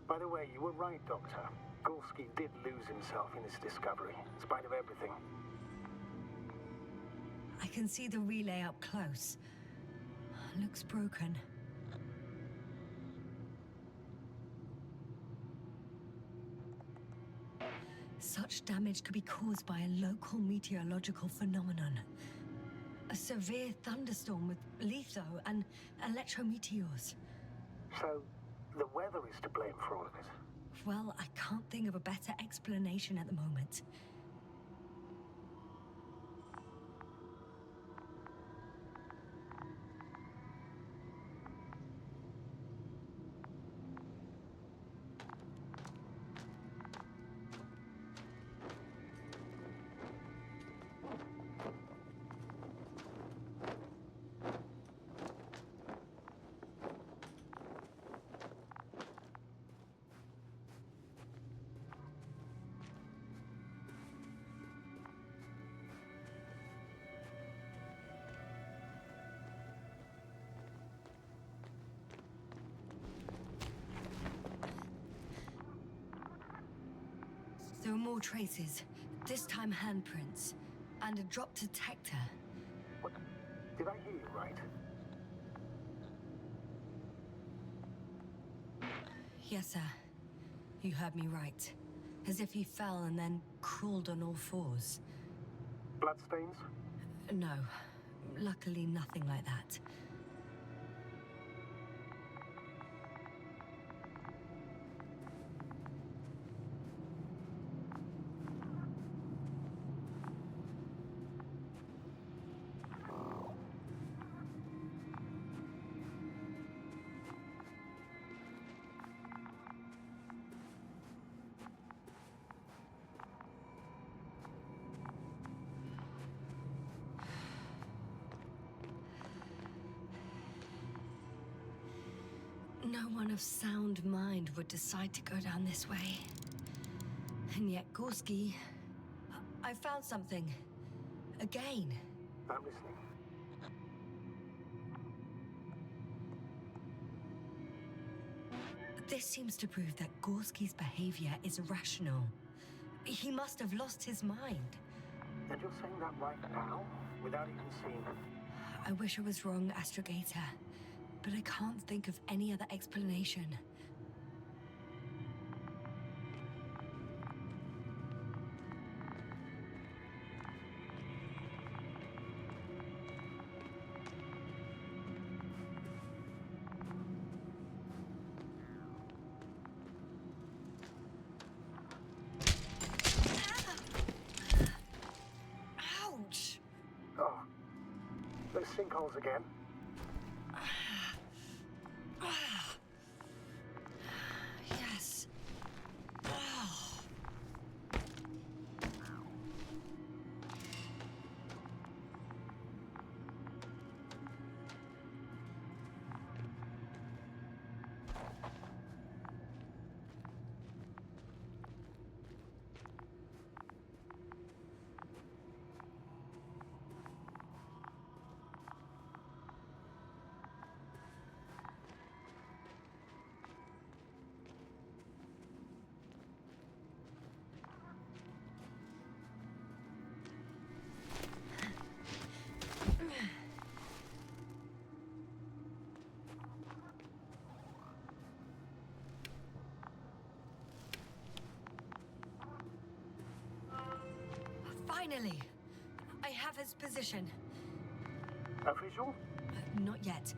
By the way, you were right, Doctor. Gorski did lose himself in his discovery, in spite of everything. I can see the relay up close. Looks broken. Such damage could be caused by a local meteorological phenomenon. A severe thunderstorm with litho and electrometeors. So, the weather is to blame for all of it? Well, I can't think of a better explanation at the moment. There are more traces, this time handprints, and a drop detector. What? Did I hear you right? Yes, sir. You heard me right. As if he fell and then crawled on all fours. Bloodstains? No. Luckily, nothing like that. No one of sound mind would decide to go down this way. And yet, Gorski... I found something. Again. I'm listening. This seems to prove that Gorski's behavior is irrational. He must have lost his mind. And you're saying that right now? Without even seeing him? I wish I was wrong, Astrogator. But I can't think of any other explanation. Ouch! Oh. Those sinkholes again? Yes. Finally! I have his position. Official? Not yet.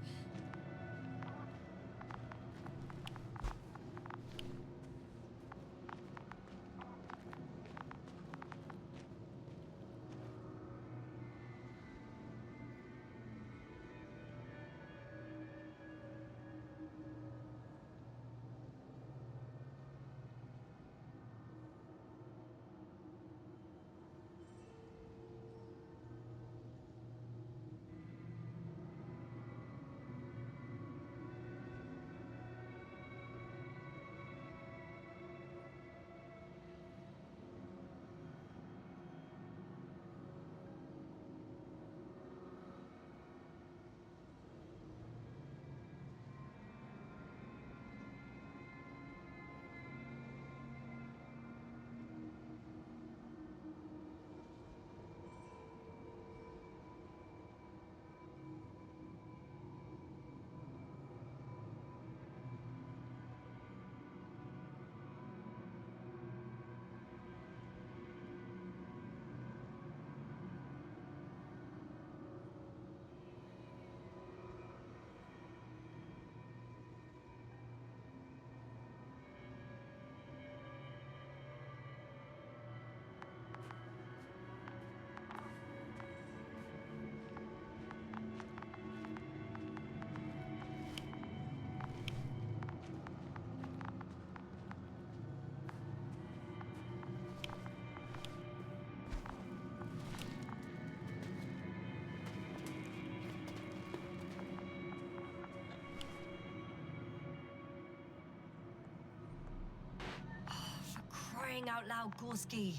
Crying out loud, Gorski.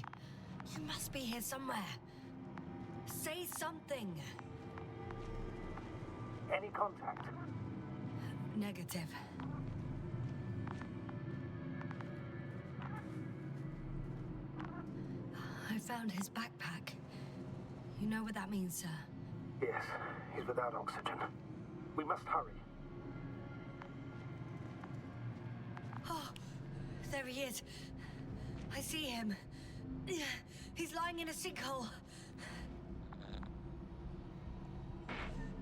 You must be here somewhere. Say something. Any contact? Negative. I found his backpack. You know what that means, sir? Yes, he's without oxygen. We must hurry. Oh, there he is. I see him. He's lying in a sinkhole.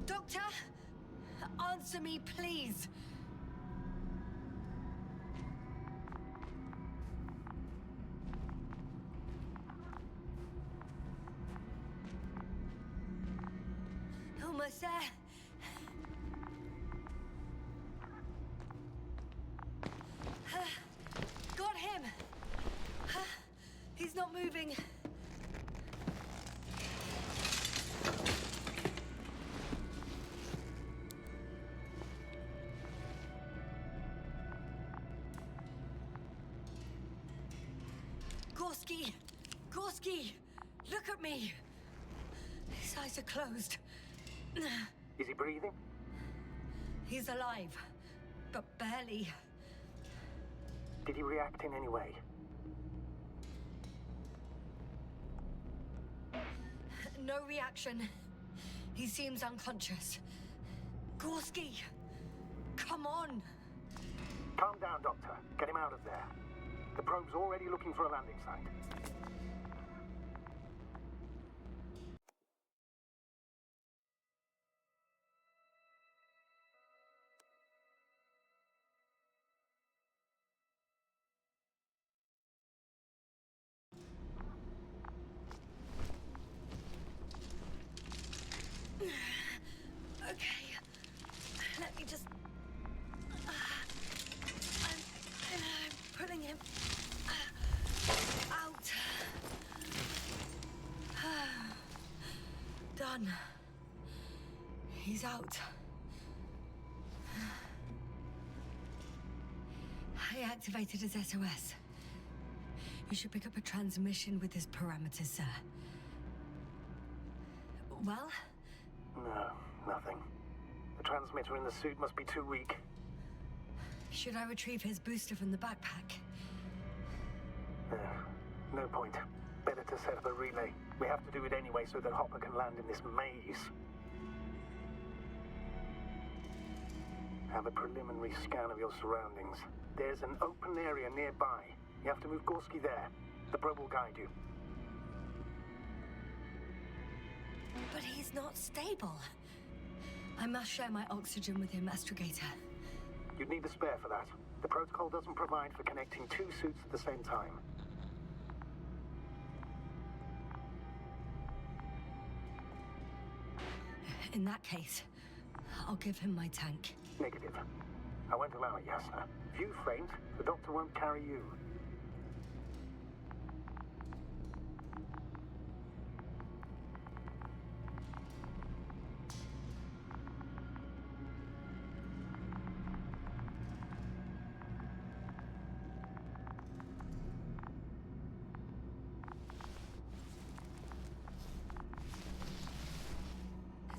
Doctor? Answer me, please. Almost there. Got him. He's not moving. Gorski! Gorski! Look at me! His eyes are closed. Is he breathing? He's alive, but barely. Did he react in any way? No reaction. He seems unconscious. Gorski! Come on! Calm down, Doctor. Get him out of there. The probe's already looking for a landing site. Okay. Let me just... I'm pulling him out. Done. He's out. I activated his SOS. You should pick up a transmission with his parameters, sir. Well? No, nothing. The transmitter in the suit must be too weak. Should I retrieve his booster from the backpack? No point. Better to set up a relay. We have to do it anyway so that Hopper can land in this maze. Have a preliminary scan of your surroundings. There's an open area nearby. You have to move Gorski there. The probe will guide you. But he's not stable. I must share my oxygen with him, Astrogator. You'd need a spare for that. The protocol doesn't provide for connecting two suits at the same time. In that case, I'll give him my tank. Negative. I won't allow it, Yasna. If you faint, the doctor won't carry you.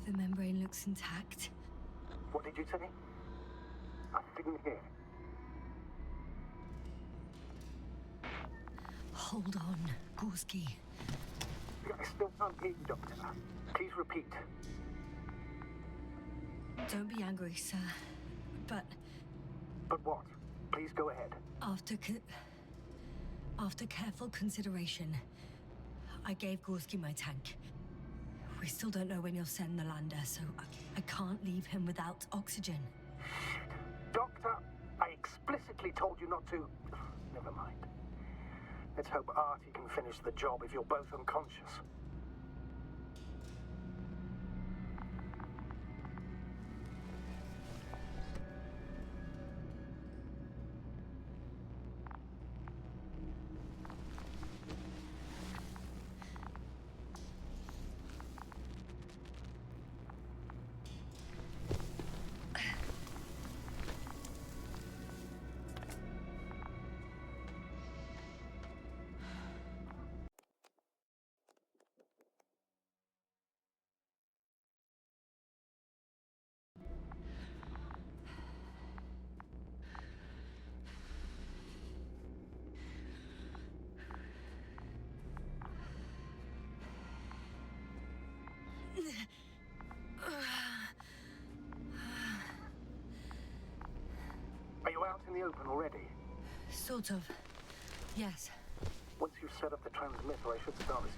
The membrane looks intact. What did you say? I didn't hear. Hold on, Gorski. I still can't hear you, Doctor. Please repeat. Don't be angry, sir. But But what? Please go ahead. after careful consideration, I gave Gorski my tank. We still don't know when you'll send the lander, so I can't leave him without oxygen. Shit. Doctor, I explicitly told you not to. Never mind. Let's hope Artie can finish the job if you're both unconscious. Are you out in the open already? Sort of. Yes. Once you've set up the transmitter, I should start this.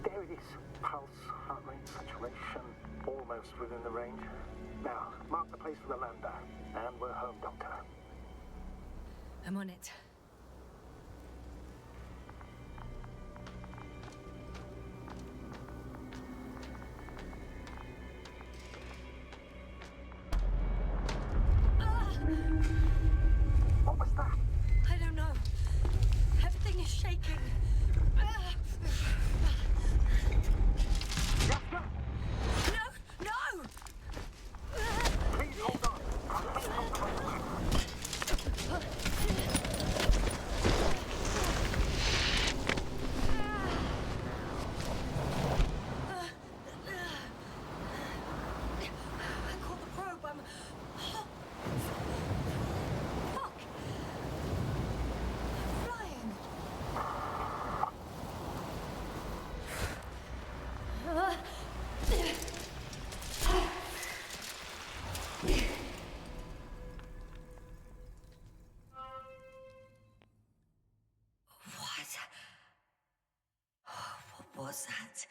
There it is. Pulse, heart rate, saturation, almost within the range. Now, mark the place for the lander. And we're home, Doctor. I'm on it. What was that? I don't know. Everything is shaking. Yasna! No! No! Please hold on. Please hold on. I caught the probe. I'm... Fuck! I'm flying. What? What was that?